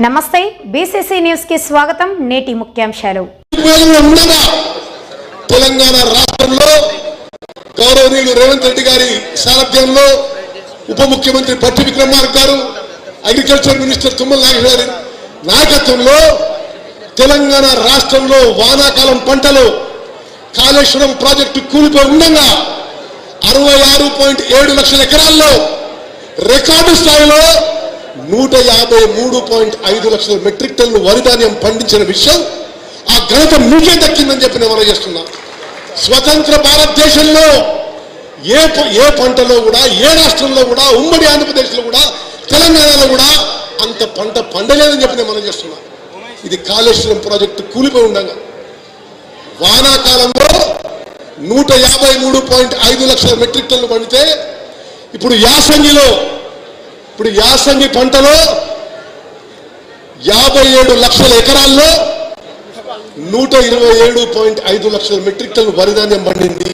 నమస్తే BCC news కి స్వాగతం. నేటి ముఖ్యాంశాలు. తెలంగాణ రాష్ట్రంలో గౌరవనీయులు రేవంత్ రెడ్డి గారి సారథ్యంలో ఉప ముఖ్యమంత్రి పట్టి విక్రమార్క గారు, అగ్రికల్చర్ మినిస్టర్ తుమ్మల నాగేశ్వర గారి నాయకత్వంలో తెలంగాణ రాష్ట్రంలో వానాకాలం పంటలు కాళేశ్వరం ప్రాజెక్టు కూలిపోయి ఉండగా 66.7 లక్షల ఎకరాల్లో రికార్డు స్థాయిలో 153.5 లక్షల మెట్రిక్ టన్ను వరి ధాన్యం పండించిన విషయం ఆ ఘనత మీకే దక్కిందని చెప్పి నేను మనవిస్తున్నా. స్వతంత్ర భారతదేశంలో ఏ పంటలో కూడా, ఏ రాష్ట్రంలో కూడా, ఉమ్మడి ఆంధ్రప్రదేశ్లో కూడా, తెలంగాణలో కూడా అంత పంట పండలేదని చెప్పి నేను మనం చేస్తున్నా. ఇది కాళేశ్వరం ప్రాజెక్టు కూలిపోయి ఉండగా వానాకాలంలో 153.5 లక్షల మెట్రిక్ టన్ను పండితే ఇప్పుడు యాసంగి పంటలో 57 లక్షల ఎకరాల్లో 127.5 లక్షల మెట్రిక్ టన్ను వరి ధాన్యం పండింది.